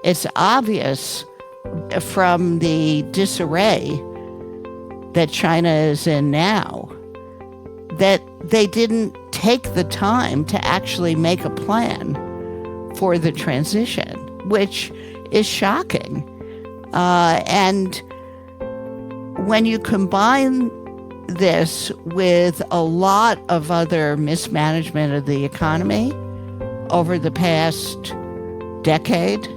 it's obvious from the disarray that China is in now that they didn't take the time to actually make a plan for the transition, which is shocking. And when you combine this with a lot of other mismanagement of the economy over the past decade,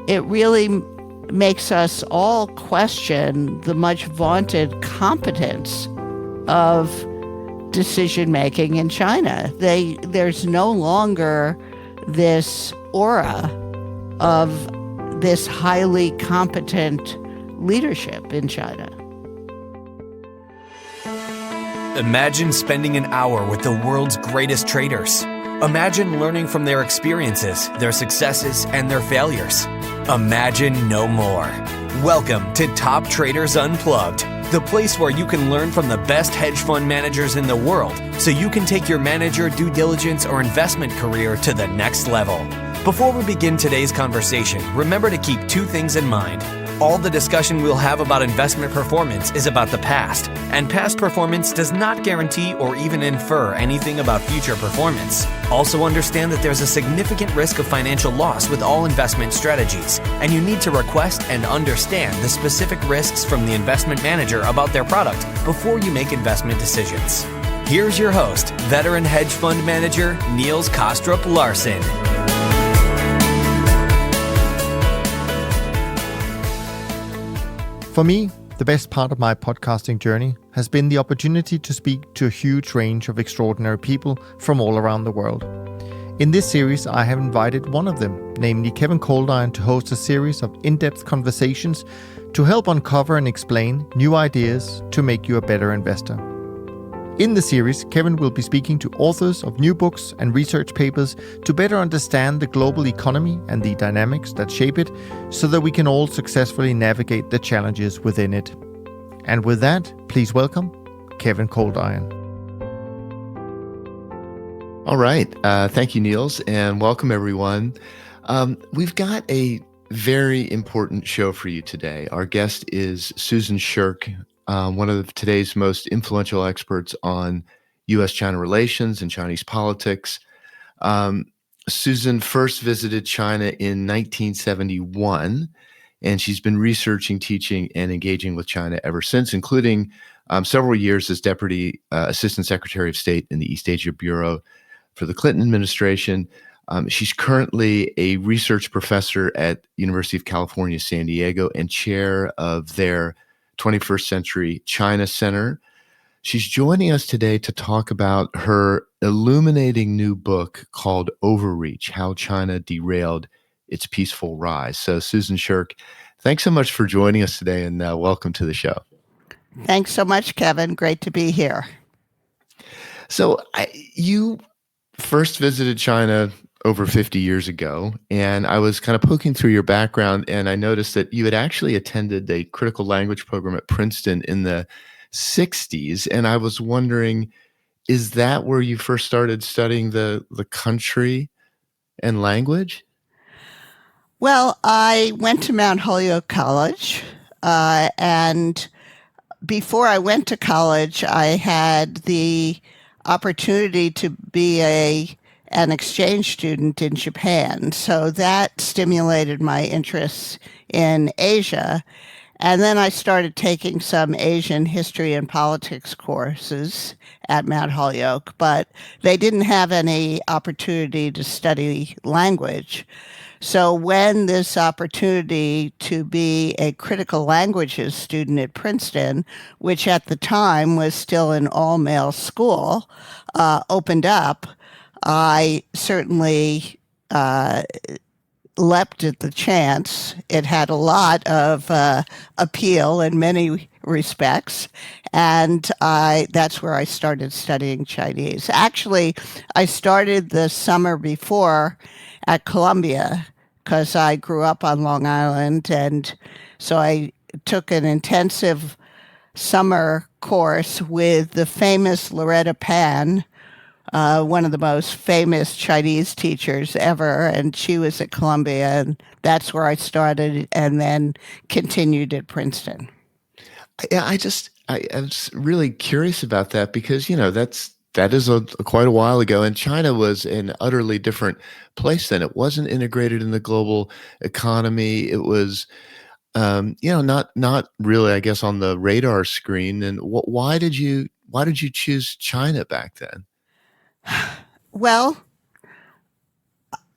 it really makes us all question the much vaunted competence of decision-making in China. There's no longer this aura of this highly competent leadership in China. Imagine spending an hour with the world's greatest traders. Imagine learning from their experiences, their successes, and their failures. Imagine no more. Welcome to Top Traders Unplugged, the place where you can learn from the best hedge fund managers in the world so you can take your manager, due diligence, or investment career to the next level. Before we begin today's conversation, remember to keep two things in mind. All the discussion we'll have about investment performance is about the past, and past performance does not guarantee or even infer anything about future performance. Also understand that there's a significant risk of financial loss with all investment strategies, and you need to request and understand the specific risks from the investment manager about their product before you make investment decisions. Here's your host, veteran hedge fund manager Niels Larsen. For me, the best part of my podcasting journey has been the opportunity to speak to a huge range of extraordinary people from all around the world. In this series, I have invited one of them, namely Kevin Coldiron, to host a series of in-depth conversations to help uncover and explain new ideas to make you a better investor. In the series, Kevin will be speaking to authors of new books and research papers to better understand the global economy and the dynamics that shape it, so that we can all successfully navigate the challenges within it. And with that, please welcome Kevin Coldiron. All right. Thank you, Niels, and welcome everyone. We've got a very important show for you today. Our guest is Susan Shirk, one of today's most influential experts on U.S.-China relations and Chinese politics. Susan first visited China in 1971, and she's been researching, teaching, and engaging with China ever since, including several years as Deputy Assistant Secretary of State in the East Asia Bureau for the Clinton administration. She's currently a research professor at University of California, San Diego, and chair of their 21st Century China Center. She's joining us today to talk about her illuminating new book called Overreach: How China Derailed Its Peaceful Rise. So Susan Shirk, thanks so much for joining us today, and welcome to the show. Thanks so much, Kevin. Great to be here. So you first visited China over 50 years ago, and I was kind of poking through your background, and I noticed that you had actually attended a critical language program at Princeton in the 60s, and I was wondering, is that where you first started studying the country and language? Well, I went to Mount Holyoke College, and before I went to college, I had the opportunity to be an exchange student in Japan. So that stimulated my interest in Asia. And then I started taking some Asian history and politics courses at Mount Holyoke, but they didn't have any opportunity to study language. So when this opportunity to be a critical languages student at Princeton, which at the time was still an all-male school, opened up, I certainly leapt at the chance. It had a lot of appeal in many respects, and that's where I started studying Chinese. Actually, I started the summer before at Columbia because I grew up on Long Island, and so I took an intensive summer course with the famous Loretta Pan, one of the most famous Chinese teachers ever, and she was at Columbia, and that's where I started and then continued at Princeton. Yeah, I was really curious about that because that is quite a while ago, and China was an utterly different place then. It wasn't integrated in the global economy. It was, not really, I guess, on the radar screen. And why did you choose China back then? Well,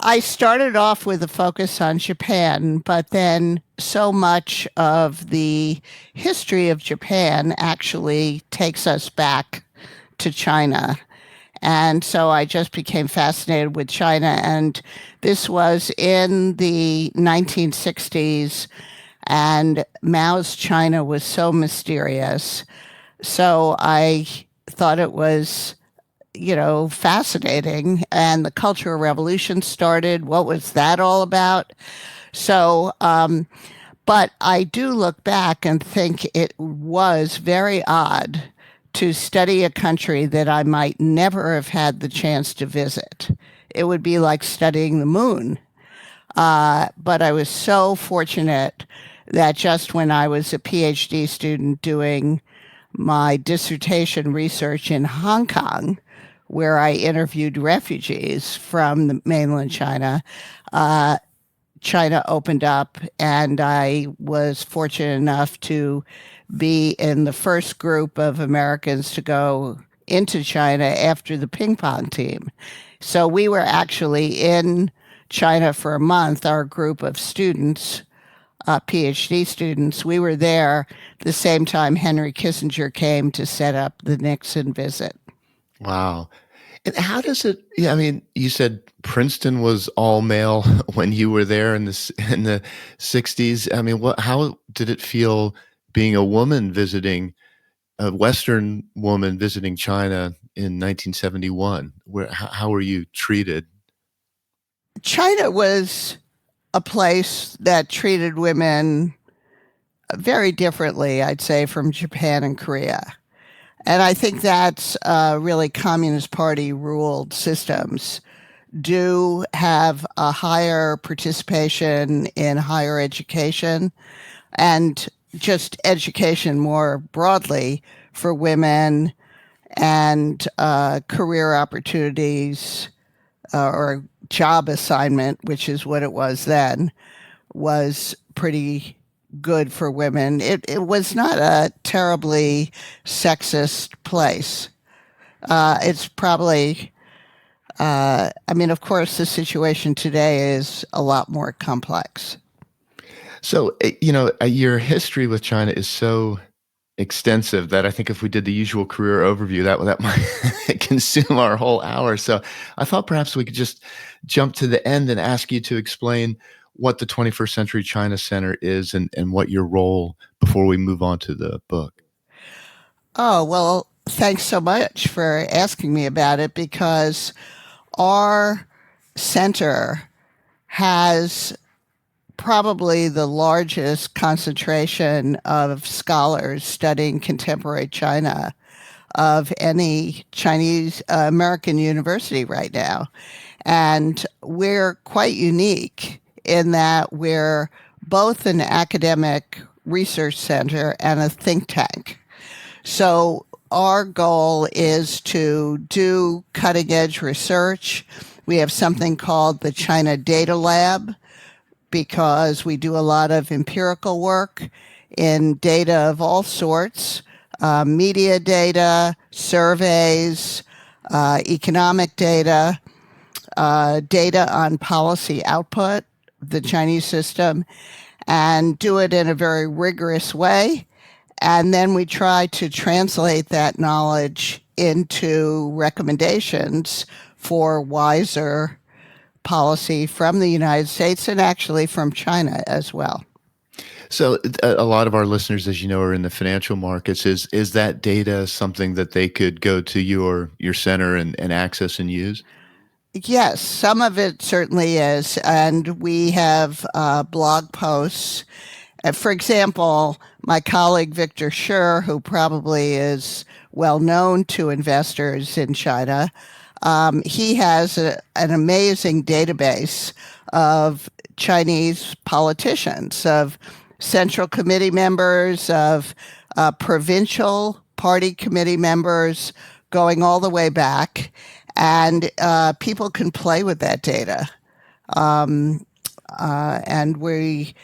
I started off with a focus on Japan, but then so much of the history of Japan actually takes us back to China. And so I just became fascinated with China. And this was in the 1960s, and Mao's China was so mysterious. So I thought it was fascinating. And the Cultural Revolution started. What was that all about? So, but I do look back and think it was very odd to study a country that I might never have had the chance to visit. It would be like studying the moon. But I was so fortunate that just when I was a PhD student doing my dissertation research in Hong Kong, where I interviewed refugees from the mainland China, China opened up, and I was fortunate enough to be in the first group of Americans to go into China after the ping pong team. So we were actually in China for a month, our group of students, PhD students. We were there the same time Henry Kissinger came to set up the Nixon visit. Wow. And how does it? Yeah, I mean, you said Princeton was all male when you were there in the '60s. I mean, how did it feel being a woman visiting a Western woman visiting China in 1971? How were you treated? China was a place that treated women very differently, I'd say, from Japan and Korea. And I think that's really Communist Party ruled systems do have a higher participation in higher education and just education more broadly for women, and career opportunities or job assignment, which is what it was then, was pretty good for women. It was not a terribly sexist place. It's probably, of course, the situation today is a lot more complex. So, your history with China is so extensive that I think if we did the usual career overview, that might consume our whole hour. So I thought perhaps we could just jump to the end and ask you to explain what the 21st Century China Center is and what your role before we move on to the book. Oh, well, thanks so much for asking me about it, because our center has probably the largest concentration of scholars studying contemporary China of any Chinese American university right now. And we're quite unique in that we're both an academic research center and a think tank. So our goal is to do cutting edge research. We have something called the China Data Lab, because we do a lot of empirical work in data of all sorts, media data, surveys, economic data, data on policy output, the Chinese system, and do it in a very rigorous way. And then we try to translate that knowledge into recommendations for wiser policy from the United States and actually from China as well. So a lot of our listeners, as you know, are in the financial markets. Is that data something that they could go to your center and access and use? Yes, some of it certainly is. And we have blog posts. For example, my colleague Victor Shirk, who probably is well known to investors in China, He has an amazing database of Chinese politicians, of Central Committee members, of provincial party committee members, going all the way back. And people can play with that data. And we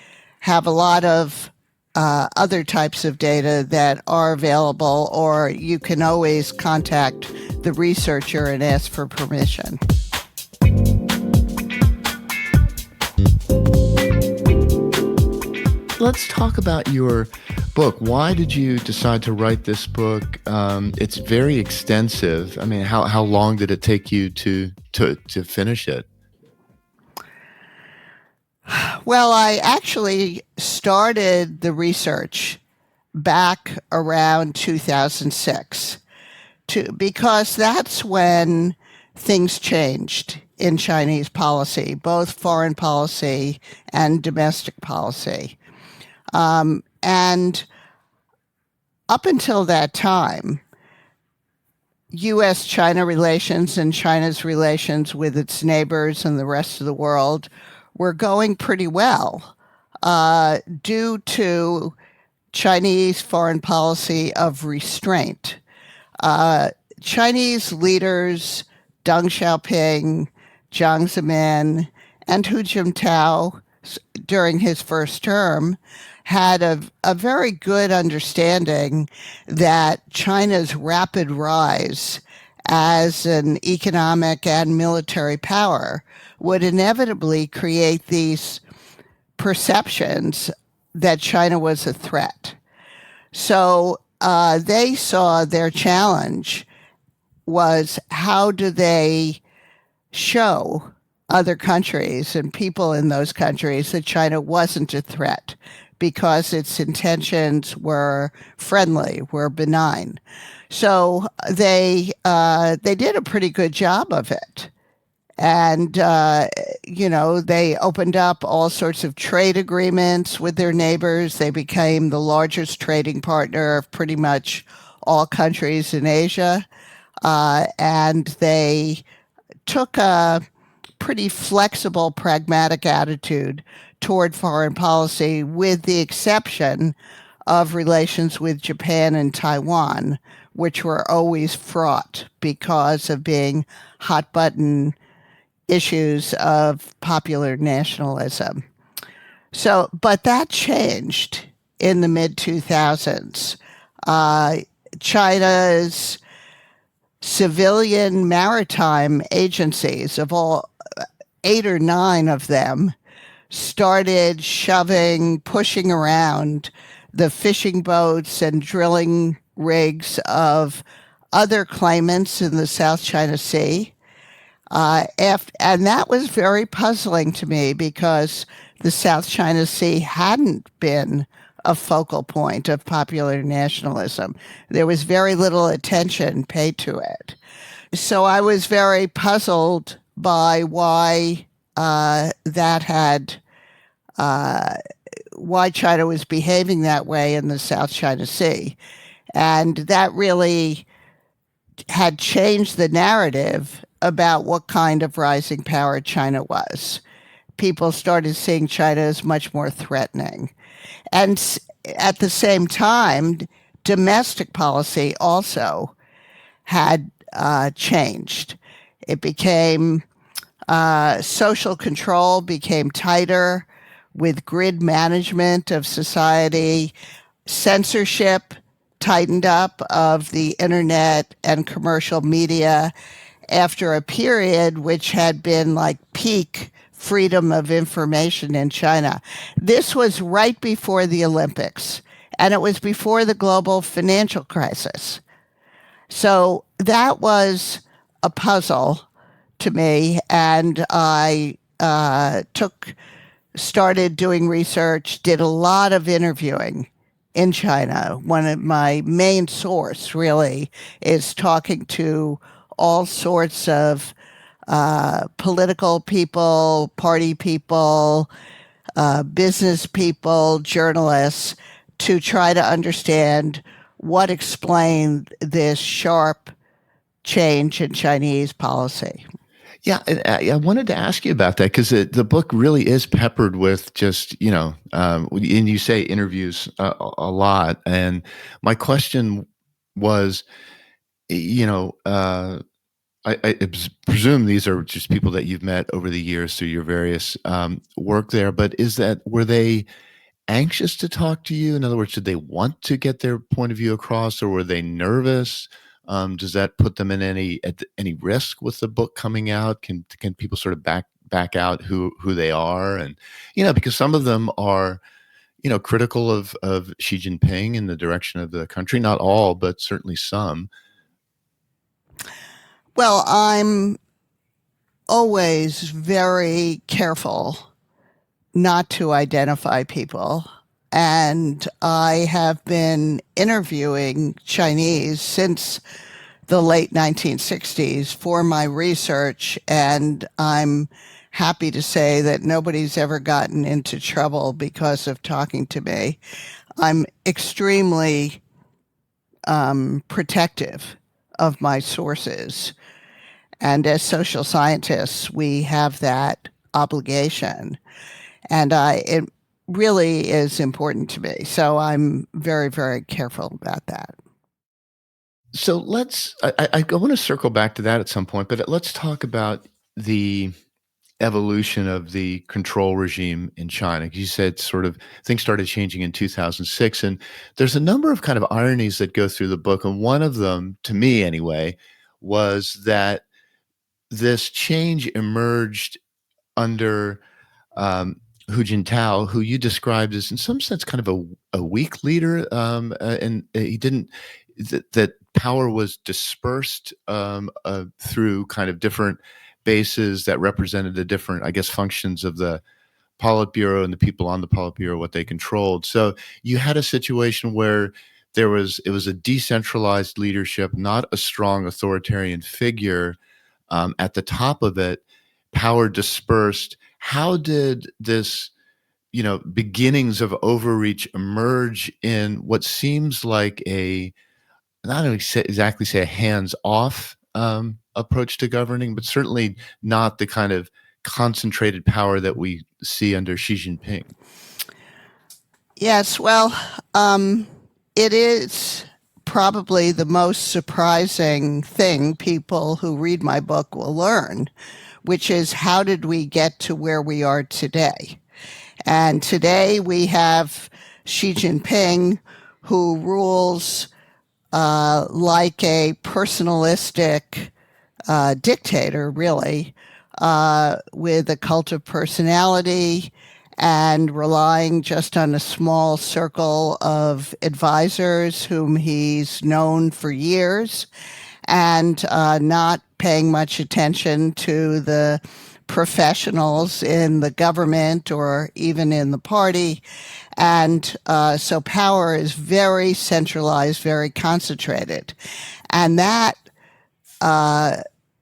have a lot of other types of data that are available, or you can always contact the researcher and ask for permission. Let's talk about your book. Why did you decide to write this book? It's very extensive. I mean, how long did it take you to finish it? Well, I actually started the research back around 2006 because that's when things changed in Chinese policy, both foreign policy and domestic policy. And up until that time, U.S.-China relations and China's relations with its neighbors and the rest of the world were going pretty well due to Chinese foreign policy of restraint. Chinese leaders, Deng Xiaoping, Jiang Zemin, and Hu Jintao, during his first term, had a very good understanding that China's rapid rise as an economic and military power would inevitably create these perceptions that China was a threat. So they saw their challenge was, how do they show other countries and people in those countries that China wasn't a threat because its intentions were friendly, were benign. So they did a pretty good job of it. And, they opened up all sorts of trade agreements with their neighbors. They became the largest trading partner of pretty much all countries in Asia. And they took a pretty flexible, pragmatic attitude toward foreign policy, with the exception of relations with Japan and Taiwan, which were always fraught because of being hot-button issues of popular nationalism. So, but that changed in the mid-2000s. China's civilian maritime agencies, of all 8 or 9 of them, started pushing around the fishing boats and drilling rigs of other claimants in the South China Sea. And that was very puzzling to me because the South China Sea hadn't been a focal point of popular nationalism. There was very little attention paid to it. So I was very puzzled by why why China was behaving that way in the South China Sea. And that really had changed the narrative about what kind of rising power China was. People started seeing China as much more threatening. And at the same time, domestic policy also had changed. It became social control became tighter with grid management of society. Censorship tightened up of the internet and commercial media after a period which had been like peak freedom of information in China. This was right before the Olympics, and it was before the global financial crisis. So that was a puzzle to me, and I started doing research, did a lot of interviewing in China. One of my main source really is talking to all sorts of political people, party people, business people, journalists, to try to understand what explained this sharp change in Chinese policy. Yeah, and I wanted to ask you about that because the book really is peppered with just, and you say interviews a lot. And my question was, I presume these are just people that you've met over the years through your various work there, but were they anxious to talk to you? In other words, did they want to get their point of view across, or were they nervous? Does that put them in any risk with the book coming out? Can people sort of back out who they are? And because some of them are critical of Xi Jinping and the direction of the country. Not all, but certainly some. Well, I'm always very careful not to identify people. And I have been interviewing Chinese since the late 1960s for my research, and I'm happy to say that nobody's ever gotten into trouble because of talking to me. I'm extremely protective of my sources. And as social scientists, we have that obligation. And it really is important to me. So I'm very, very careful about that. So I want to circle back to that at some point, but let's talk about the evolution of the control regime in China. You said sort of things started changing in 2006, and there's a number of kind of ironies that go through the book. And one of them, to me anyway, was that this change emerged under Hu Jintao, who you described as, in some sense, kind of a weak leader, and he didn't that power was dispersed through kind of different bases that represented the different, I guess, functions of the Politburo and the people on the Politburo, what they controlled. So you had a situation where it was a decentralized leadership, not a strong authoritarian figure at the top of it. Power dispersed. How did this, beginnings of overreach emerge in what seems like not exactly say a hands-off approach to governing, but certainly not the kind of concentrated power that we see under Xi Jinping? Yes, well, it is probably the most surprising thing people who read my book will learn, which is how did we get to where we are today? And today we have Xi Jinping, who rules like a personalistic dictator, really, with a cult of personality and relying just on a small circle of advisors whom he's known for years, and not paying much attention to the professionals in the government or even in the party. And so power is very centralized, very concentrated. And that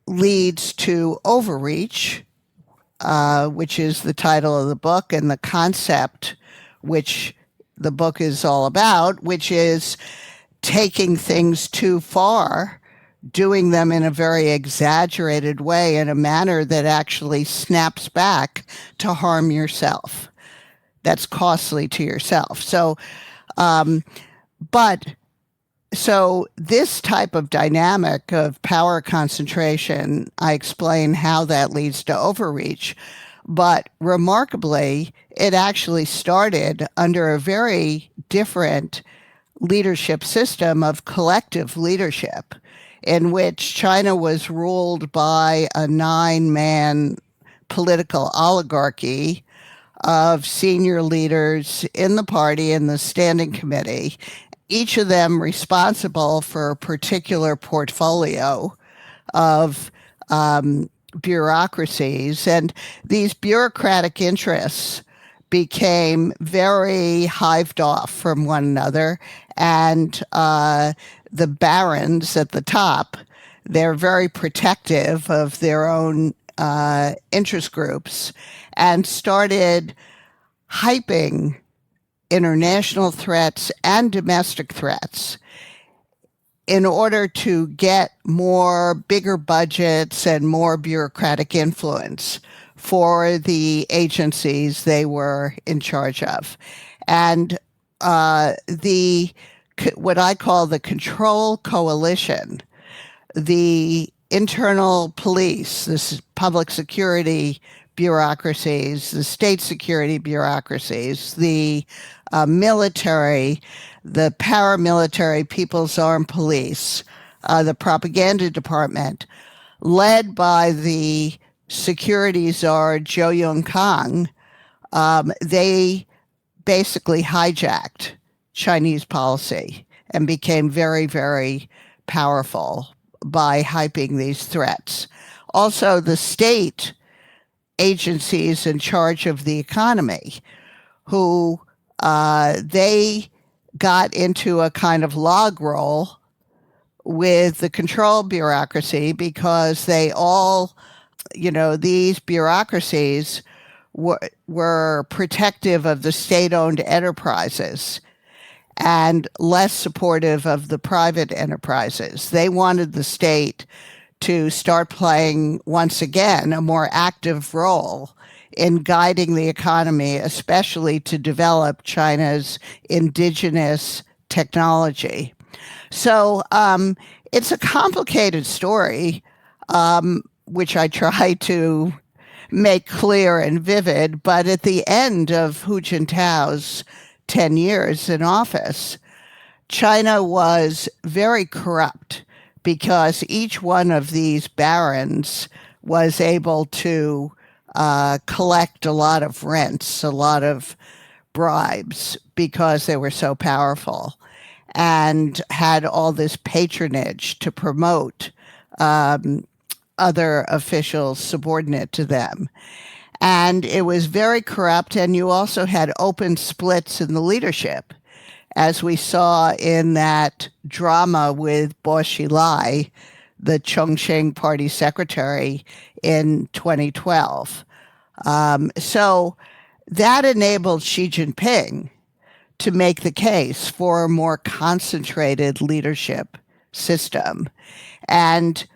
leads to overreach, which is the title of the book, and the concept which the book is all about, which is taking things too far, doing them in a very exaggerated way, in a manner that actually snaps back to harm yourself. That's costly to yourself. So this type of dynamic of power concentration, I explain how that leads to overreach. But remarkably, it actually started under a very different leadership system of collective leadership, in which China was ruled by a 9-man political oligarchy of senior leaders in the party and the standing committee, each of them responsible for a particular portfolio of bureaucracies. And these bureaucratic interests became very hived off from one another. And the barons at the top, they're very protective of their own interest groups, and started hyping international threats and domestic threats in order to get bigger budgets and more bureaucratic influence for the agencies they were in charge of. And what I call the control coalition, the internal police, the public security bureaucracies, the state security bureaucracies, the military, the paramilitary People's Armed Police, the propaganda department, led by the security czar Zhou Yongkang, they basically hijacked Chinese policy and became very, very powerful by hyping these threats. Also, the state agencies in charge of the economy, who they got into a kind of log roll with the control bureaucracy because they all, these bureaucracies were protective of the state-owned enterprises and less supportive of the private enterprises. They wanted the state to start playing, once again, a more active role in guiding the economy, especially to develop China's indigenous technology. So it's a complicated story, which I try to make clear and vivid, but at the end of Hu Jintao's 10 years in office, China was very corrupt because each one of these barons was able to collect a lot of rents, a lot of bribes, because they were so powerful and had all this patronage to promote other officials subordinate to them. And it was very corrupt, and you also had open splits in the leadership, as we saw in that drama with Bo Xilai, the Chongqing party secretary, in 2012. So that enabled Xi Jinping to make the case for a more concentrated leadership system. And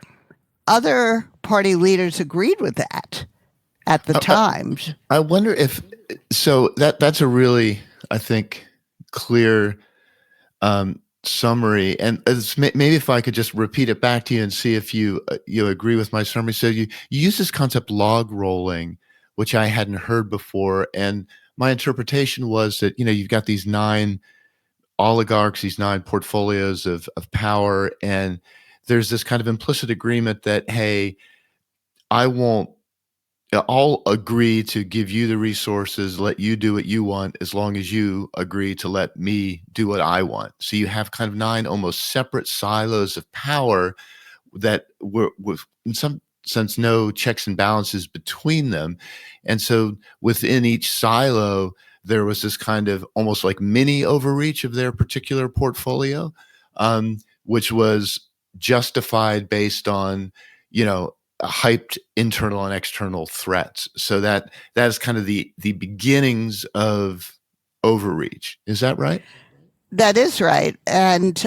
other party leaders agreed with that at the time. I wonder if, so that's a really, I think, clear summary. And maybe if I could just repeat it back to you and see if you agree with my summary. So you use this concept log rolling, which I hadn't heard before. And my interpretation was that, you've got these 9 oligarchs, these 9 portfolios of power. And there's this kind of implicit agreement that, hey, I'll agree to give you the resources, let you do what you want, as long as you agree to let me do what I want. So you have kind of 9 almost separate silos of power that were in some sense, no checks and balances between them. And so within each silo, there was this kind of almost like mini overreach of their particular portfolio, which was justified based on, hyped internal and external threats. So that is kind of the beginnings of overreach. Is that right? That is right. And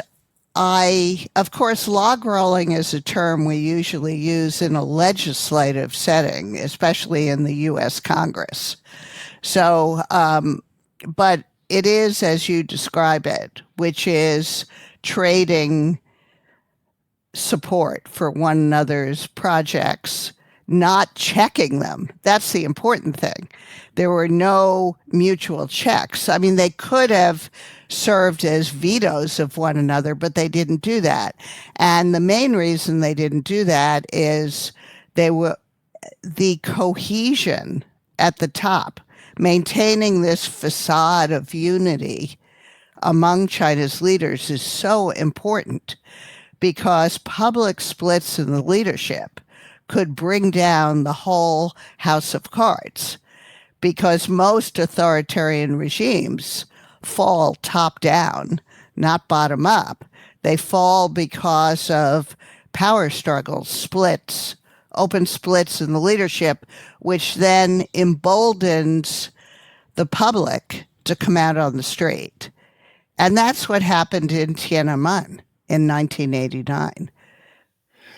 of course, log rolling is a term we usually use in a legislative setting, especially in the U.S. Congress. So, but it is as you describe it, which is trading support for one another's projects, not checking them. That's the important thing. There were no mutual checks. I mean, they could have served as vetoes of one another, but they didn't do that. And the main reason they didn't do that is the cohesion at the top, maintaining this facade of unity among China's leaders is so important, because public splits in the leadership could bring down the whole house of cards, because most authoritarian regimes fall top down, not bottom up. They fall because of power struggles, splits, open splits in the leadership, which then emboldens the public to come out on the street. And that's what happened in Tiananmen in 1989.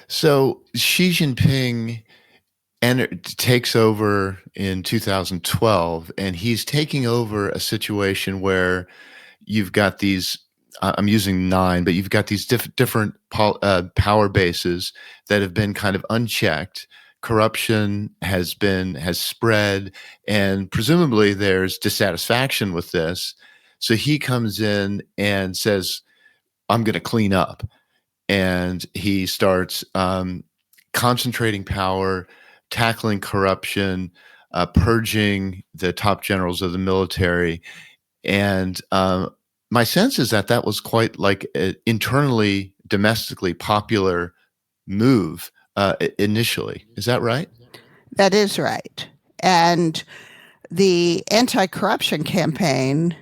So Xi Jinping takes over in 2012, and he's taking over a situation where you've got these, I'm using nine, but you've got these different power bases that have been kind of unchecked. Corruption has spread, and presumably there's dissatisfaction with this. So he comes in and says, I'm going to clean up. And he starts concentrating power, tackling corruption, purging the top generals of the military. And my sense is that was quite like an internally, domestically popular move initially. Is that right? That is right. And the anti-corruption campaign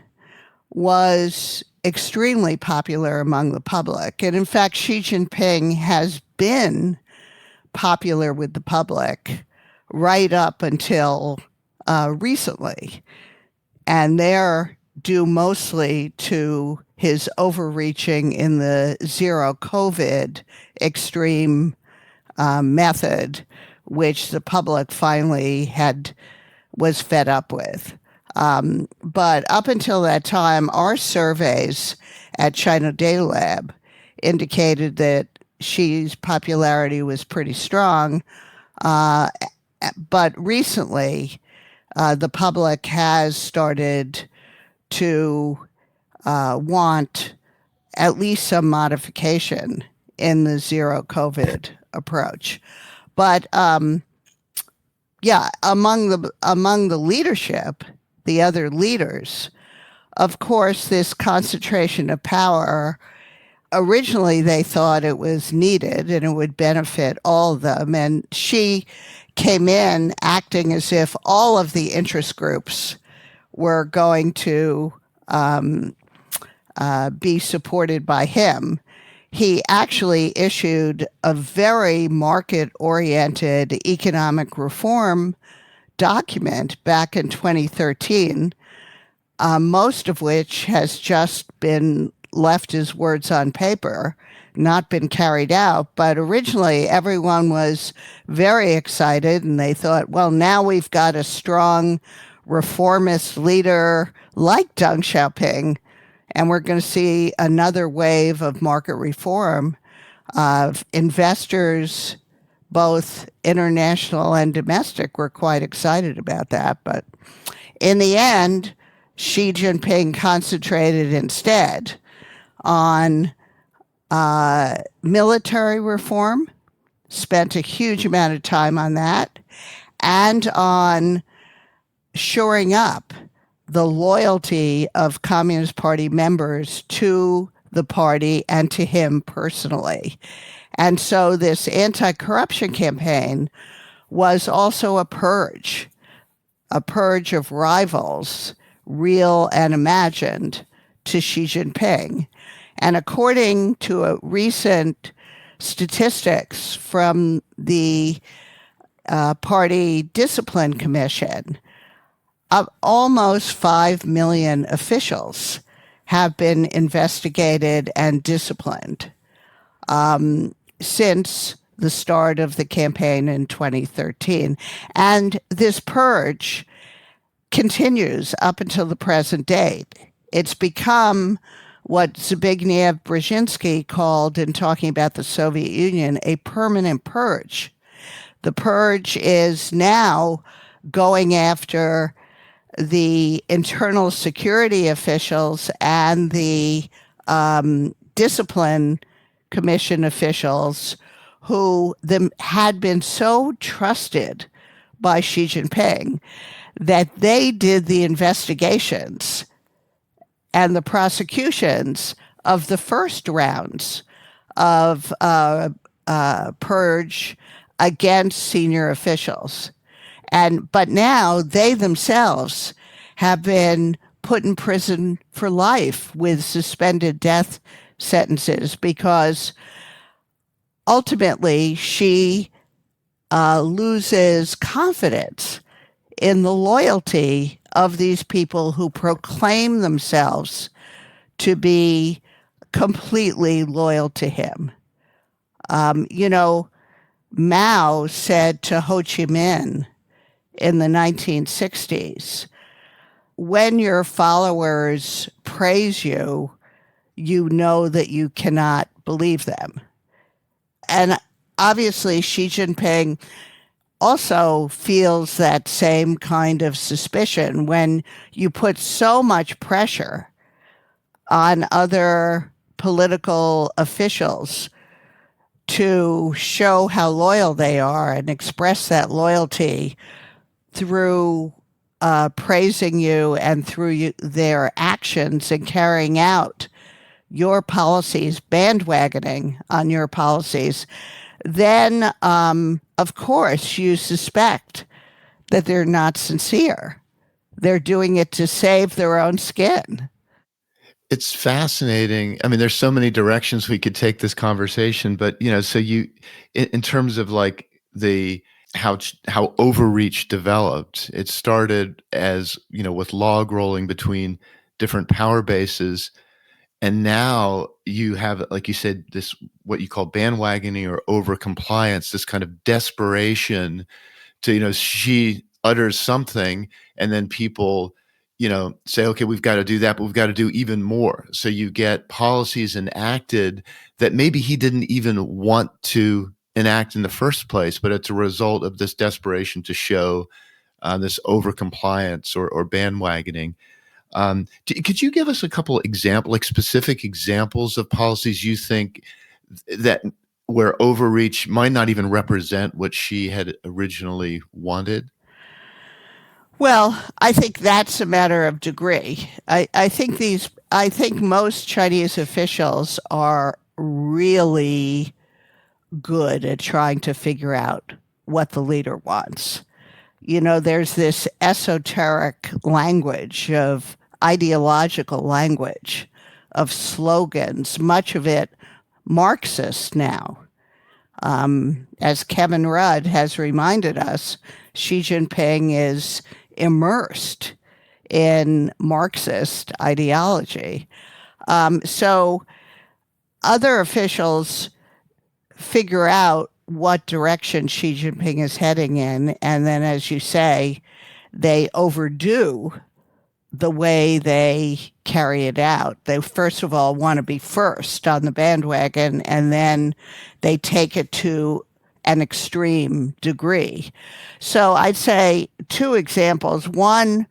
was extremely popular among the public. And in fact, Xi Jinping has been popular with the public right up until recently. And they're due mostly to his overreaching in the zero COVID extreme method, which the public finally was fed up with. But up until that time, our surveys at China Data Lab indicated that Xi's popularity was pretty strong. But recently, the public has started to want at least some modification in the zero COVID approach. But among the leadership, the other leaders, of course, this concentration of power, originally they thought it was needed and it would benefit all of them. And Xi came in acting as if all of the interest groups were going to be supported by him. He actually issued a very market-oriented economic reform document back in 2013, most of which has just been left as words on paper, not been carried out. But originally, everyone was very excited, and they thought, well, now we've got a strong reformist leader like Deng Xiaoping, and we're going to see another wave of market reform. Investors, both international and domestic, were quite excited about that. But in the end, Xi Jinping concentrated instead on military reform, spent a huge amount of time on that, and on shoring up the loyalty of Communist Party members to the party and to him personally. And so this anti-corruption campaign was also a purge of rivals, real and imagined, to Xi Jinping. And according to a recent statistics from the Party Discipline Commission, almost 5 million officials have been investigated and disciplined since the start of the campaign in 2013. And this purge continues up until the present date. It's become what Zbigniew Brzezinski called, in talking about the Soviet Union, a permanent purge. The purge is now going after the internal security officials and the discipline commission officials who had been so trusted by Xi Jinping that they did the investigations and the prosecutions of the first rounds of purge against senior officials. But now they themselves have been put in prison for life with suspended death sentences because ultimately Xi loses confidence in the loyalty of these people who proclaim themselves to be completely loyal to him. You know, Mao said to Ho Chi Minh in the 1960s, when your followers praise you, you know that you cannot believe them. And obviously, Xi Jinping also feels that same kind of suspicion when you put so much pressure on other political officials to show how loyal they are and express that loyalty through praising you and through their actions and carrying out your policies, bandwagoning on your policies, then of course you suspect that they're not sincere. They're doing it to save their own skin. It's fascinating. I mean, there's so many directions we could take this conversation, but so in terms of like the how Overreach developed, it started as with log rolling between different power bases, and now you have, like you said, this what you call bandwagoning or over compliance, this kind of desperation to she utters something, and then people say, okay, we've got to do that, but we've got to do even more. So you get policies enacted that maybe he didn't even want to enact in the first place, but it's a result of this desperation to show this overcompliance or bandwagoning. Could you give us a couple example, like specific examples of policies you think that where Overreach might not even represent what she had originally wanted? Well, I think that's a matter of degree. I think most Chinese officials are really good at trying to figure out what the leader wants. There's this esoteric language of ideological language, of slogans, much of it Marxist now. As Kevin Rudd has reminded us, Xi Jinping is immersed in Marxist ideology. So other officials figure out what direction Xi Jinping is heading in, and then, as you say, they overdo the way they carry it out. They first of all want to be first on the bandwagon, and then they take it to an extreme degree. So I'd say two examples. One,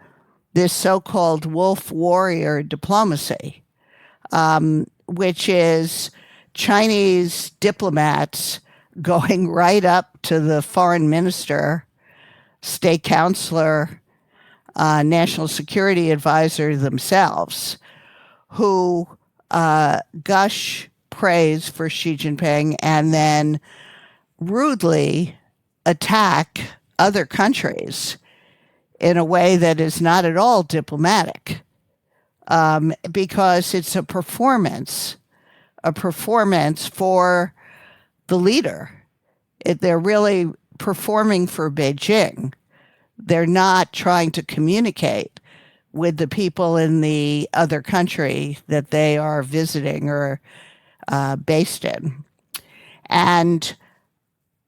this so-called wolf warrior diplomacy, which is Chinese diplomats going right up to the foreign minister, state counselor, national security advisor themselves, who gush praise for Xi Jinping and then rudely attack other countries in a way that is not at all diplomatic, because it's a performance for the leader. They're really performing for Beijing. They're not trying to communicate with the people in the other country that they are visiting or based in. And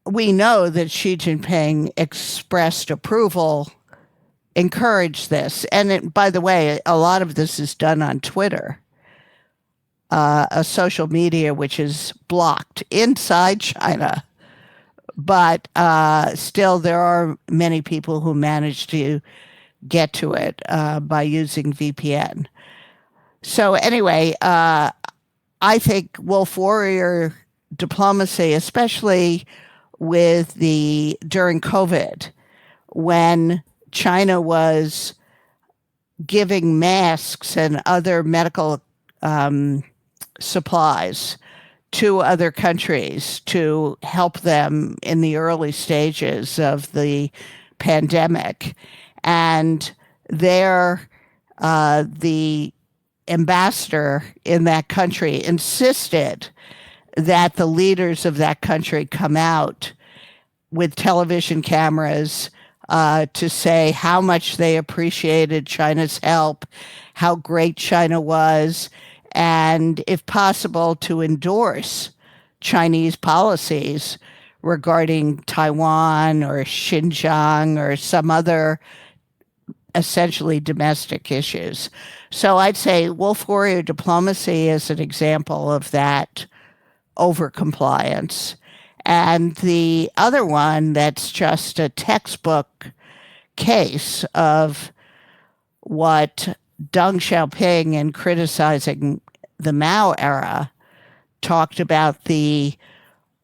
we know that Xi Jinping expressed approval, encouraged this. And by the way, a lot of this is done on Twitter, a social media which is blocked inside China. But still, there are many people who manage to get to it by using VPN. So anyway, I think wolf warrior diplomacy, especially during COVID, when China was giving masks and other medical supplies to other countries to help them in the early stages of the pandemic. And there, the ambassador in that country insisted that the leaders of that country come out with television cameras to say how much they appreciated China's help, how great China was, and, if possible, to endorse Chinese policies regarding Taiwan or Xinjiang or some other essentially domestic issues. So I'd say wolf warrior diplomacy is an example of that overcompliance. And the other one that's just a textbook case of what Deng Xiaoping, in criticizing the Mao era, talked about the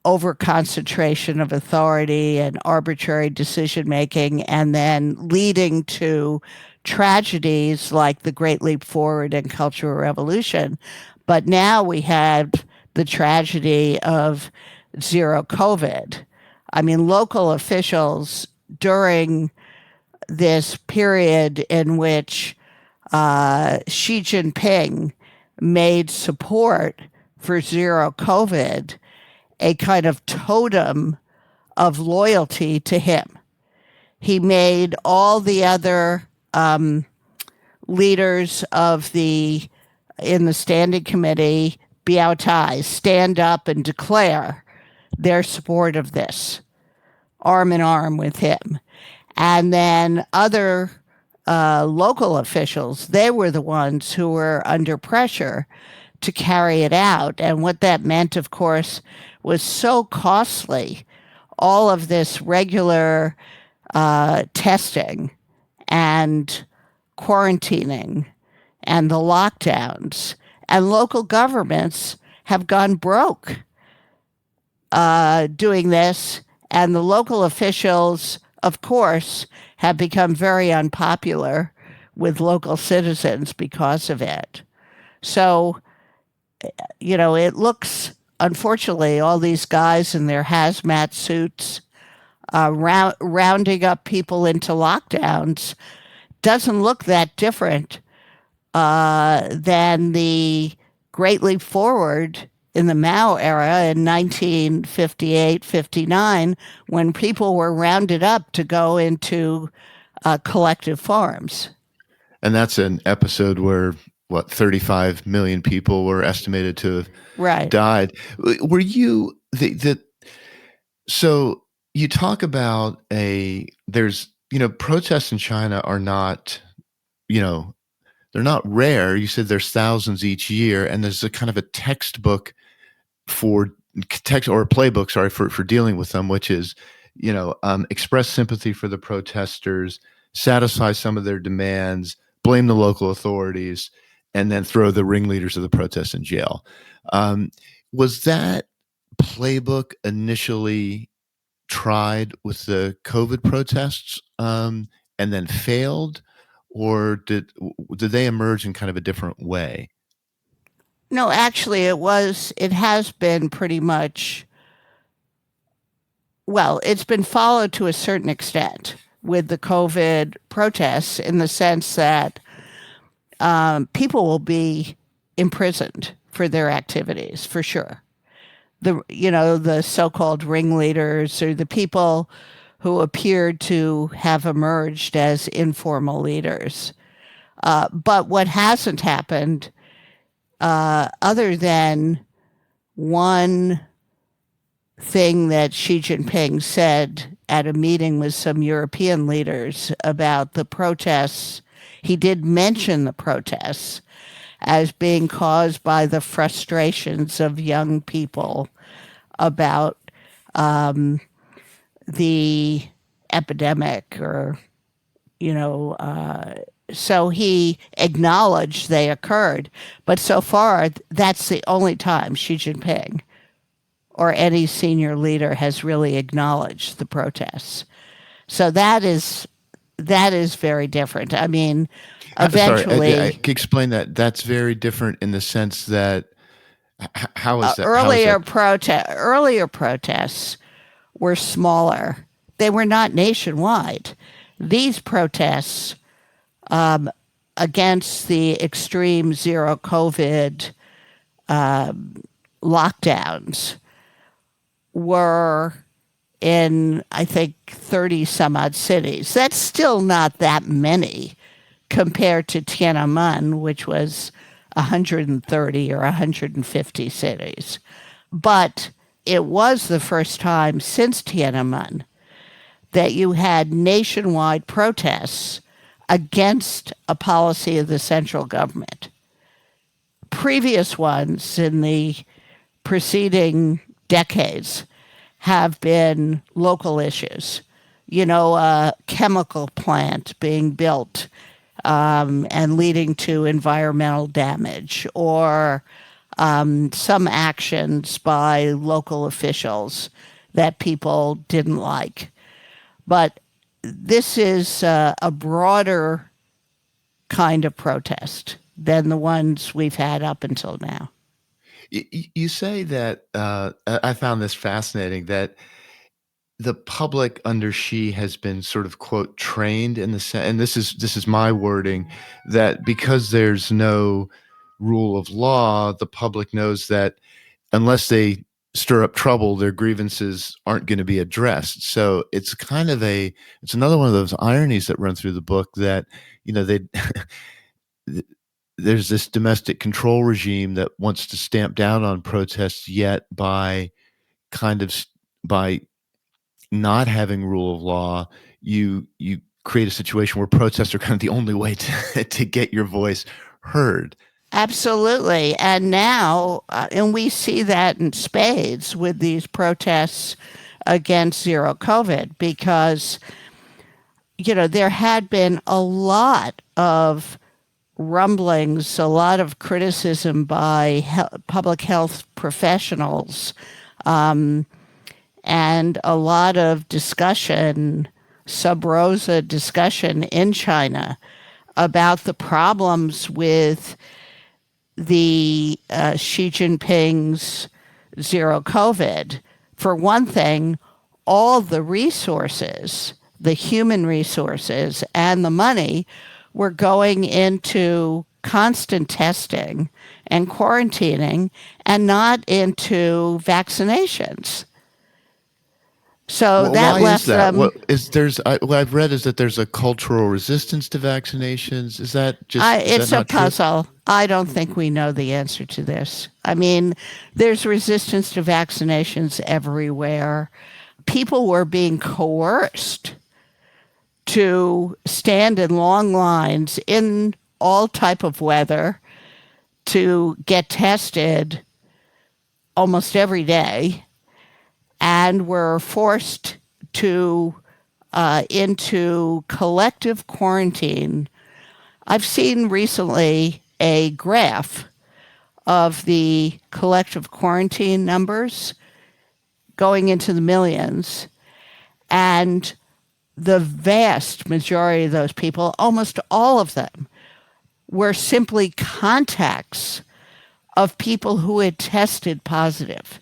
overconcentration of authority and arbitrary decision-making, and then leading to tragedies like the Great Leap Forward and Cultural Revolution. But now we have the tragedy of zero COVID. I mean, local officials during this period in which Xi Jinping made support for zero COVID a kind of totem of loyalty to him. He made all the other leaders in the standing committee Biaotai stand up and declare their support of this, arm in arm with him. And then other local officials, they were the ones who were under pressure to carry it out. And what that meant, of course, was so costly. All of this regular testing and quarantining and the lockdowns, and local governments have gone broke doing this. And the local officials, of course, have become very unpopular with local citizens because of it. So, it looks, unfortunately, all these guys in their hazmat suits rounding up people into lockdowns doesn't look that different than the Great Leap Forward in the Mao era in 1958-59, when people were rounded up to go into collective farms. And that's an episode where 35 million people were estimated to have died. Were you so you talk about protests in China are not, they're not rare. You said there's thousands each year, and there's a kind of a textbook or a playbook, for dealing with them, which is, express sympathy for the protesters, satisfy some of their demands, blame the local authorities, and then throw the ringleaders of the protests in jail. Was that playbook initially tried with the COVID protests and then failed, or did they emerge in kind of a different way? No, actually, it has been pretty much, it's been followed to a certain extent with the COVID protests, in the sense that people will be imprisoned for their activities, for sure. The so-called ringleaders, or the people who appeared to have emerged as informal leaders. But what hasn't happened, other than one thing that Xi Jinping said at a meeting with some European leaders about the protests, he did mention the protests as being caused by the frustrations of young people about the epidemic, or, so he acknowledged they occurred. But so far, that's the only time Xi Jinping or any senior leader has really acknowledged the protests. So that is very different. I mean, eventually... Sorry, I can explain that. That's very different in the sense that, how is that? Earlier protests were smaller. They were not nationwide. These protests against the extreme zero COVID lockdowns were in, I think, 30 some odd cities. That's still not that many compared to Tiananmen, which was 130 or 150 cities. But it was the first time since Tiananmen that you had nationwide protests against a policy of the central government. Previous ones in the preceding decades have been local issues. A chemical plant being built and leading to environmental damage, or some actions by local officials that people didn't like. But this is a broader kind of protest than the ones we've had up until now. You say that, I found this fascinating, that the public under Xi has been sort of, quote, trained in the sense, and this is my wording, that because there's no rule of law, the public knows that unless they stir up trouble, their grievances aren't going to be addressed. So it's it's another one of those ironies that run through the book, that, they there's this domestic control regime that wants to stamp down on protests, yet by not having rule of law, you create a situation where protests are kind of the only way to get your voice heard. Absolutely. And now, and we see that in spades with these protests against zero COVID, because, there had been a lot of rumblings, a lot of criticism by public health professionals, and a lot of discussion, sub rosa discussion in China about the problems with the Xi Jinping's zero COVID. For one thing, all the resources, the human resources and the money, were going into constant testing and quarantining and not into vaccinations. So that left them. What I've read is that there's a cultural resistance to vaccinations. Is that just? It's a puzzle. I don't think we know the answer to this. I mean, there's resistance to vaccinations everywhere. People were being coerced to stand in long lines in all type of weather to get tested almost every day, and were forced to into collective quarantine. I've seen recently a graph of the collective quarantine numbers going into the millions, and the vast majority of those people, almost all of them, were simply contacts of people who had tested positive.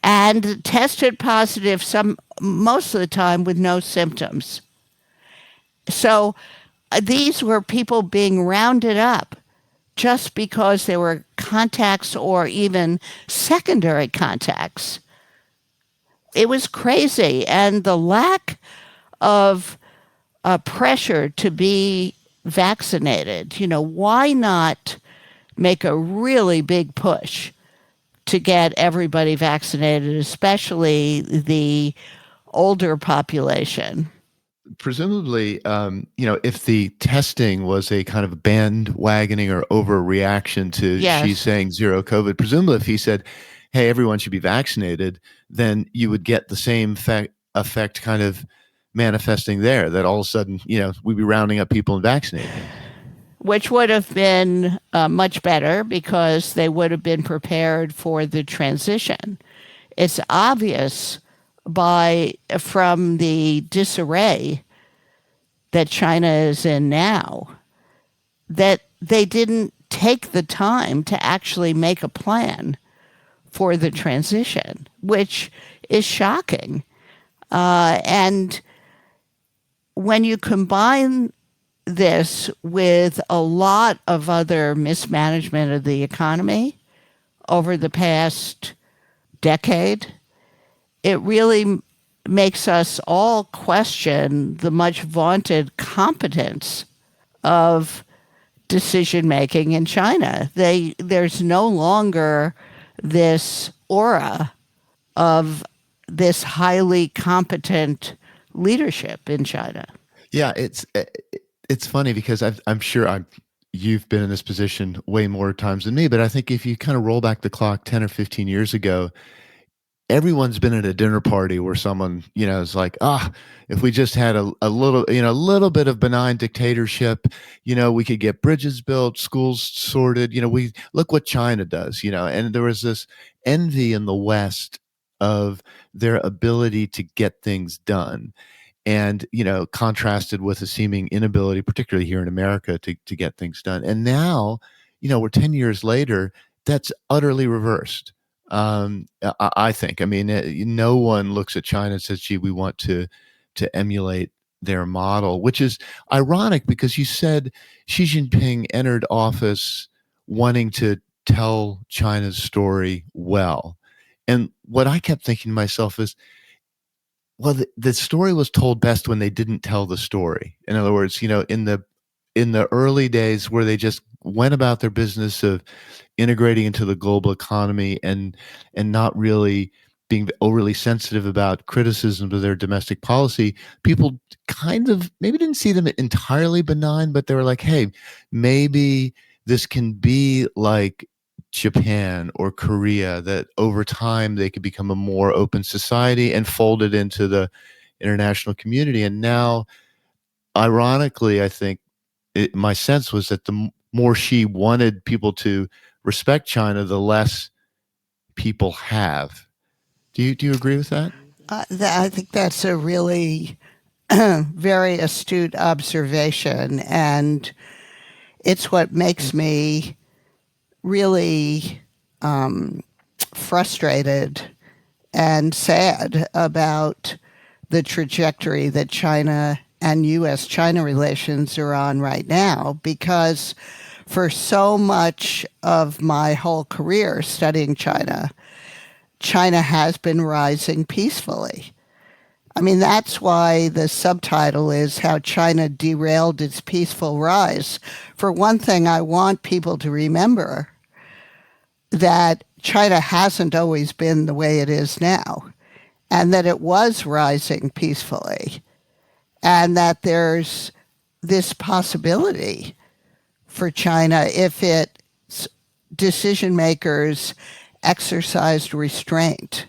And tested positive most of the time with no symptoms. So these were people being rounded up just because they were contacts or even secondary contacts. It was crazy. And the lack of pressure to be vaccinated, why not make a really big push to get everybody vaccinated, especially the older population? Presumably, if the testing was a kind of bandwagoning or overreaction to Xi saying zero COVID, presumably if he said, hey, everyone should be vaccinated, then you would get the same effect kind of manifesting there, that all of a sudden, we'd be rounding up people and vaccinating them. Which would have been much better, because they would have been prepared for the transition. It's obvious from the disarray that China is in now that they didn't take the time to actually make a plan for the transition, which is shocking. And when you combine this with a lot of other mismanagement of the economy over the past decade, it really makes us all question the much vaunted competence of decision making in China. There's no longer this aura of this highly competent leadership in China. Yeah, it's funny because I'm sure you've been in this position way more times than me, but I think if you kind of roll back the clock 10 or 15 years ago, everyone's been at a dinner party where someone, is like, if we just had a little, a little bit of benign dictatorship, we could get bridges built, schools sorted, we look what China does, and there was this envy in the West of their ability to get things done. And, contrasted with a seeming inability, particularly here in America, to get things done. And now, we're 10 years later, that's utterly reversed. I think. I mean, no one looks at China and says, "Gee, we want to emulate their model," which is ironic because you said Xi Jinping entered office wanting to tell China's story well, and what I kept thinking to myself is, well, the story was told best when they didn't tell the story. In other words, in the early days where they just went about their business of integrating into the global economy and not really being overly sensitive about criticism of their domestic policy, people kind of maybe didn't see them entirely benign, but they were like, hey, maybe this can be like Japan or Korea, that over time they could become a more open society and folded into the international community. And now, ironically, I think my sense was that the more Xi wanted people to respect China, the less people have. Do you agree with that? I think that's a really very astute observation, and it's what makes me really frustrated and sad about the trajectory that China and U.S.-China relations are on right now, because for so much of my whole career studying China, China has been rising peacefully. I mean, that's why the subtitle is How China Derailed Its Peaceful Rise. For one thing, I want people to remember that China hasn't always been the way it is now, and that it was rising peacefully, and that there's this possibility for China, if its decision makers exercised restraint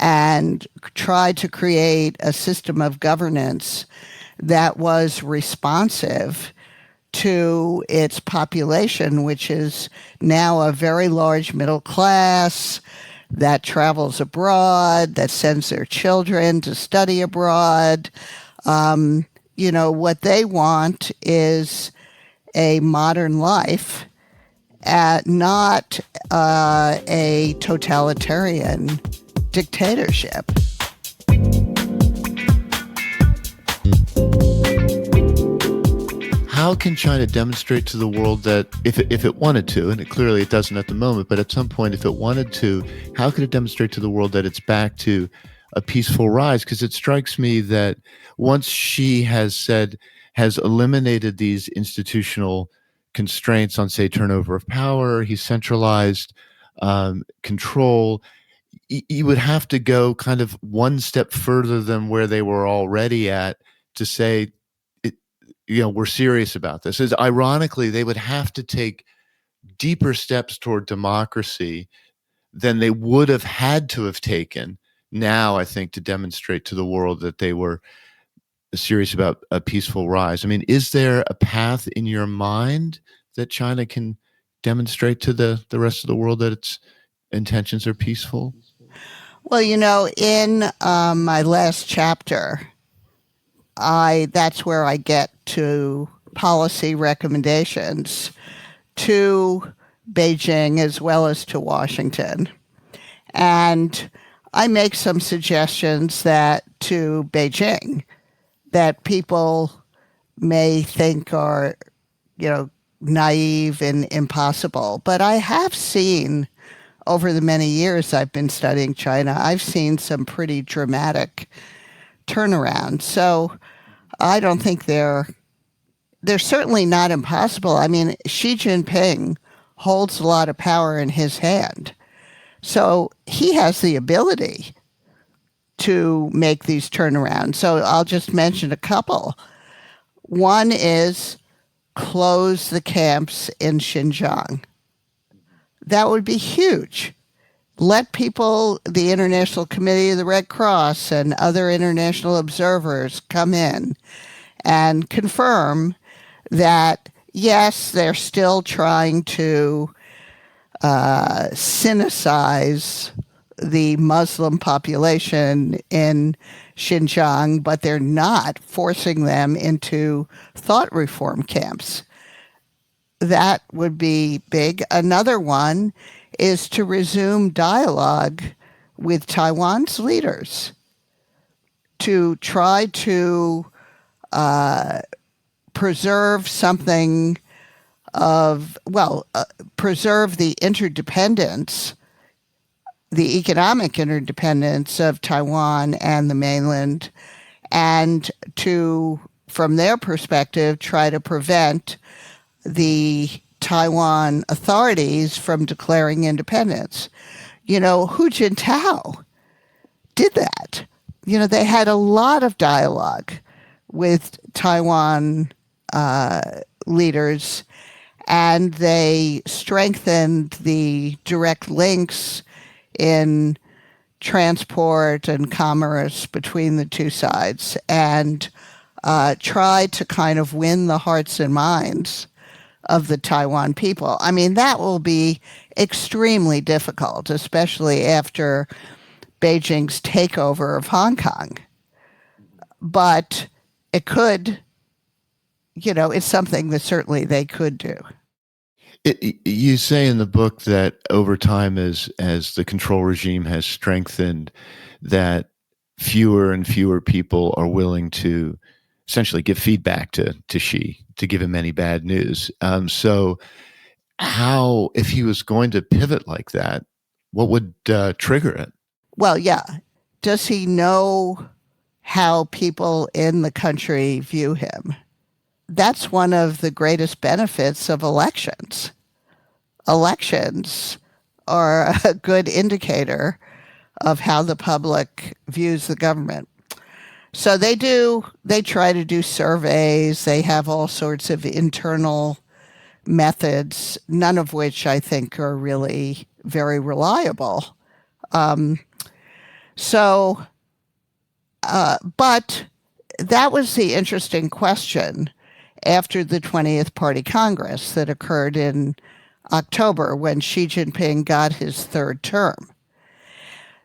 and tried to create a system of governance that was responsive to its population, which is now a very large middle class that travels abroad, that sends their children to study abroad. What they want is a modern life, not a totalitarian dictatorship. How can China demonstrate to the world that if it wanted to, and it doesn't at the moment, but at some point if it wanted to, how could it demonstrate to the world that it's back to a peaceful rise? Because it strikes me that once Xi has eliminated these institutional constraints on, say, turnover of power, he's centralized control, you would have to go kind of one step further than where they were already at to say, we're serious about this. As ironically, they would have to take deeper steps toward democracy than they would have had to have taken now, I think, to demonstrate to the world that they were serious about a peaceful rise. I mean, is there a path in your mind that China can demonstrate to the rest of the world that its intentions are peaceful? Well, in my last chapter, that's where I get to policy recommendations to Beijing as well as to Washington. And I make some suggestions to Beijing that people may think are, naive and impossible. But I have seen, over the many years I've been studying China, I've seen some pretty dramatic turnaround. So I don't think they're they're certainly not impossible. I mean, Xi Jinping holds a lot of power in his hand. So he has the ability to make these turnarounds. So I'll just mention a couple. One is close the camps in Xinjiang. That would be huge. Let people, the International Committee of the Red Cross and other international observers come in and confirm that, yes, they're still trying to sinicize the Muslim population in Xinjiang, but they're not forcing them into thought reform camps. That would be big. Another one is to resume dialogue with Taiwan's leaders to try to preserve something of, preserve the interdependence, the economic interdependence of Taiwan and the mainland, and to, from their perspective, try to prevent the Taiwan authorities from declaring independence. Hu Jintao did that. They had a lot of dialogue with Taiwan leaders, and they strengthened the direct links in transport and commerce between the two sides, and tried to kind of win the hearts and minds of the Taiwan people. I mean, that will be extremely difficult, especially after Beijing's takeover of Hong Kong. But it could, it's something that certainly they could do. You say in the book that over time, as the control regime has strengthened, that fewer and fewer people are willing to essentially give feedback to Xi, to give him any bad news. So how, if he was going to pivot like that, what would trigger it? Well, yeah. Does he know how people in the country view him? That's one of the greatest benefits of elections. Elections are a good indicator of how the public views the government. So they try to do surveys. They have all sorts of internal methods, none of which I think are really very reliable. But that was the interesting question after the 20th Party Congress that occurred in October when Xi Jinping got his third term.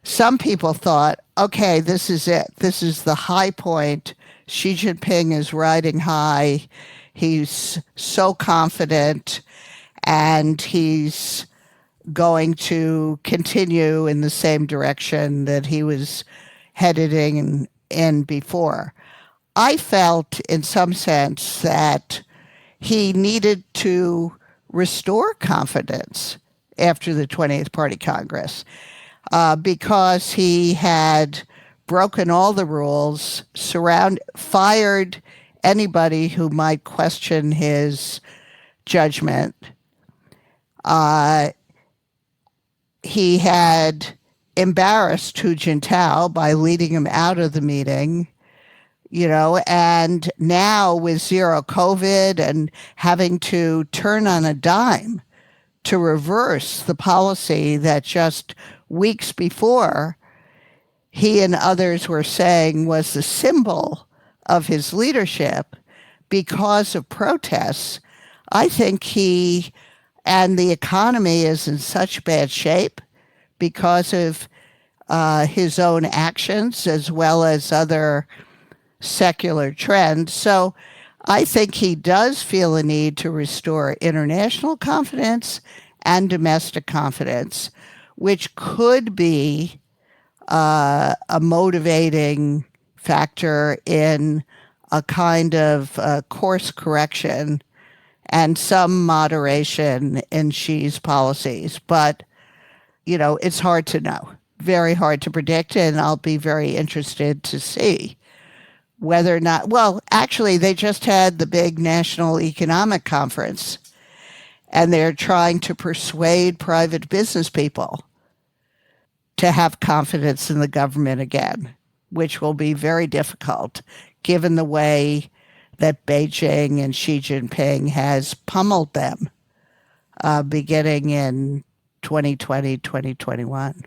Some people thought, okay, this is it. This is the high point. Xi Jinping is riding high. He's so confident, and he's going to continue in the same direction that he was headed in before. I felt in some sense that he needed to restore confidence after the 20th Party Congress because he had broken all the rules, fired anybody who might question his judgment. He had embarrassed Hu Jintao by leading him out of the meeting, and now with zero COVID and having to turn on a dime to reverse the policy that just weeks before he and others were saying was the symbol of his leadership because of protests. I think he and the economy is in such bad shape because of his own actions as well as other secular trends. So I think he does feel a need to restore international confidence and domestic confidence, which could be a motivating factor in a kind of course correction and some moderation in Xi's policies. But, it's hard to know, very hard to predict, and I'll be very interested to see whether or not, well, actually, they just had the big national economic conference, and they're trying to persuade private business people to have confidence in the government again, which will be very difficult given the way that Beijing and Xi Jinping has pummeled them beginning in 2020, 2021.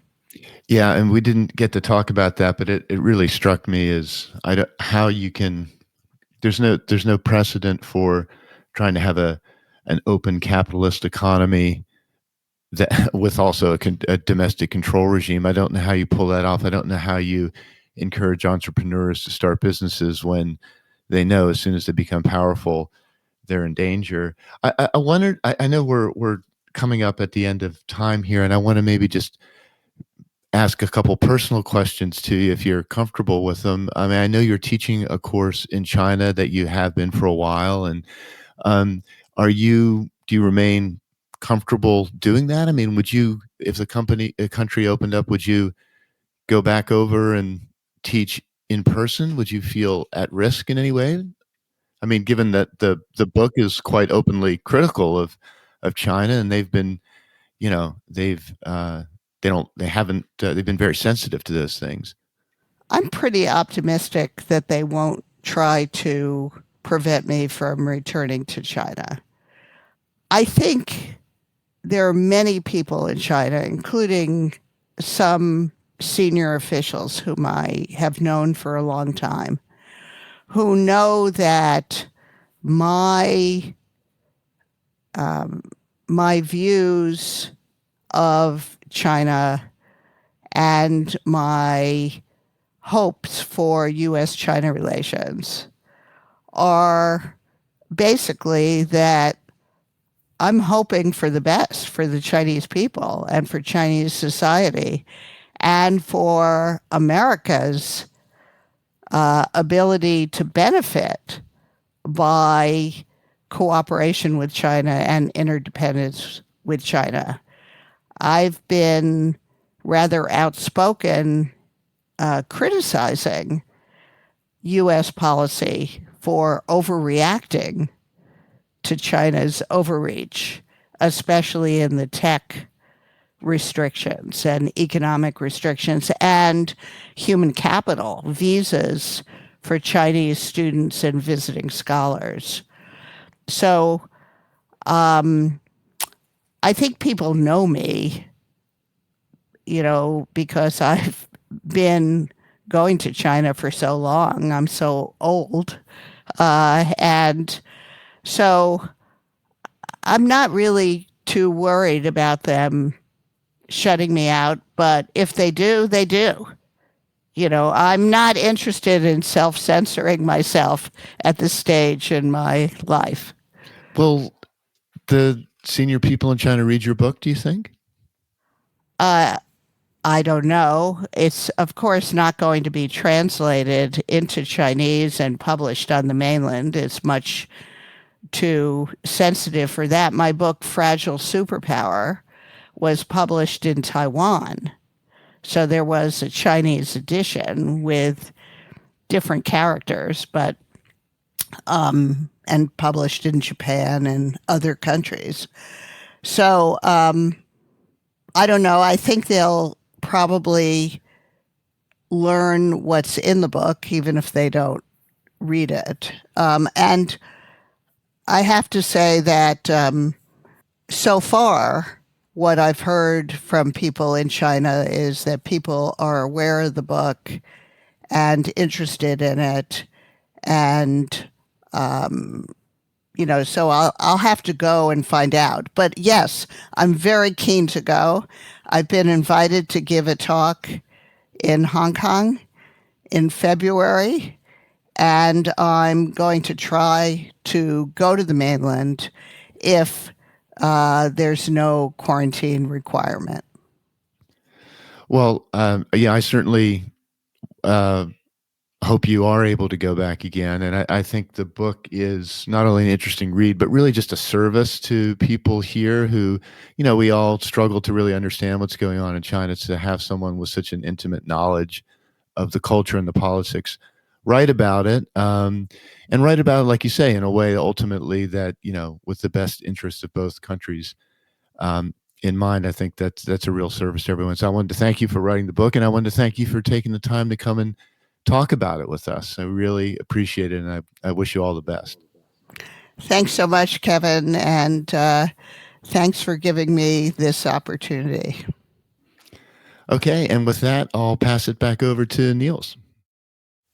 Yeah, and we didn't get to talk about that, but it really struck me as how you can. There's no precedent for trying to have an open capitalist economy that with also a domestic control regime. I don't know how you pull that off. I don't know how you encourage entrepreneurs to start businesses when they know as soon as they become powerful, they're in danger. I wondered. I know we're coming up at the end of time here, and I want to maybe just ask a couple personal questions to you if you're comfortable with them. I mean, I know you're teaching a course in China that you have been for a while, and do you remain comfortable doing that? I mean, would you, if a country opened up, would you go back over and teach in person? Would you feel at risk in any way? I mean, given that the book is quite openly critical of China, and they've been, they've been very sensitive to those things. I'm pretty optimistic that they won't try to prevent me from returning to China. I think there are many people in China, including some senior officials whom I have known for a long time, who know that my views of China and my hopes for U.S.-China relations are basically that I'm hoping for the best for the Chinese people and for Chinese society and for America's ability to benefit by cooperation with China and interdependence with China. I've been rather outspoken criticizing U.S. policy for overreacting to China's overreach, especially in the tech restrictions and economic restrictions and human capital, visas for Chinese students and visiting scholars. So I think people know me, because I've been going to China for so long. I'm so old. And so I'm not really too worried about them shutting me out. But if they do, they do. I'm not interested in self-censoring myself at this stage in my life. Will the senior people in China read your book, do you think? I don't know. It's, of course, not going to be translated into Chinese and published on the mainland. It's much too sensitive for that. My book, Fragile Superpower, was published in Taiwan. So there was a Chinese edition with different characters, but and published in Japan and other countries. So I don't know. I think they'll probably learn what's in the book, even if they don't read it. And I have to say that so far, what I've heard from people in China is that people are aware of the book and interested in it. And, so I'll have to go and find out. But yes, I'm very keen to go. I've been invited to give a talk in Hong Kong in February, and I'm going to try to go to the mainland if there's no quarantine requirement. Well, I certainly hope you are able to go back again. And I think the book is not only an interesting read, but really just a service to people here who, we all struggle to really understand what's going on in China. To have someone with such an intimate knowledge of the culture and the politics write about it, and write about it, like you say, in a way ultimately that, with the best interests of both countries in mind. I think that's a real service to everyone. So I wanted to thank you for writing the book, and I wanted to thank you for taking the time to come and talk about it with us. I really appreciate it, and I wish you all the best. Thanks so much, Kevin, and thanks for giving me this opportunity. Okay, and with that, I'll pass it back over to Niels.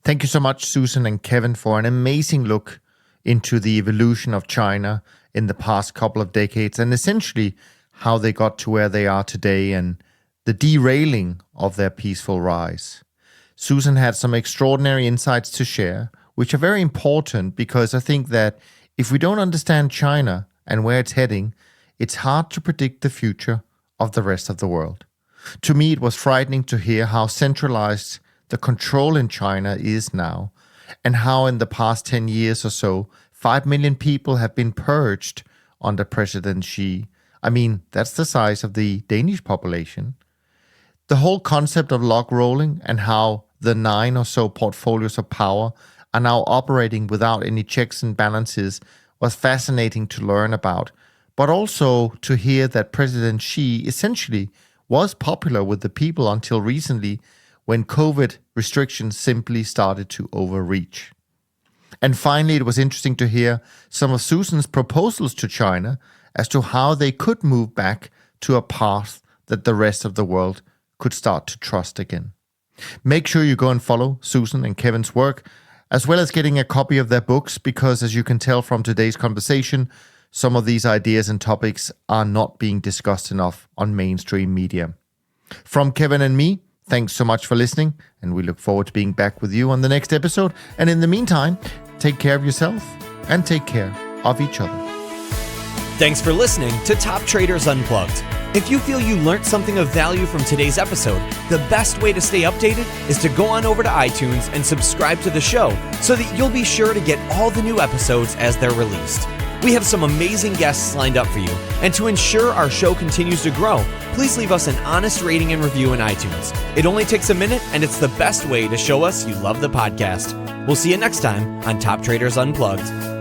Thank you so much, Susan and Kevin, for an amazing look into the evolution of China in the past couple of decades, and essentially how they got to where they are today and the derailing of their peaceful rise. Susan had some extraordinary insights to share, which are very important because I think that if we don't understand China and where it's heading, it's hard to predict the future of the rest of the world. To me, it was frightening to hear how centralized the control in China is now, and how in the past 10 years or so, 5 million people have been purged under President Xi. I mean, that's the size of the Danish population. The whole concept of log rolling and how the 9 or so portfolios of power are now operating without any checks and balances was fascinating to learn about, but also to hear that President Xi essentially was popular with the people until recently, when COVID restrictions simply started to overreach. And finally, it was interesting to hear some of Susan's proposals to China as to how they could move back to a path that the rest of the world could start to trust again. Make sure you go and follow Susan and Kevin's work, as well as getting a copy of their books, because as you can tell from today's conversation, some of these ideas and topics are not being discussed enough on mainstream media. From Kevin and me, thanks so much for listening, and we look forward to being back with you on the next episode. And in the meantime, take care of yourself and take care of each other. Thanks for listening to Top Traders Unplugged. If you feel you learned something of value from today's episode, the best way to stay updated is to go on over to iTunes and subscribe to the show so that you'll be sure to get all the new episodes as they're released. We have some amazing guests lined up for you, and to ensure our show continues to grow, please leave us an honest rating and review in iTunes. It only takes a minute, and it's the best way to show us you love the podcast. We'll see you next time on Top Traders Unplugged.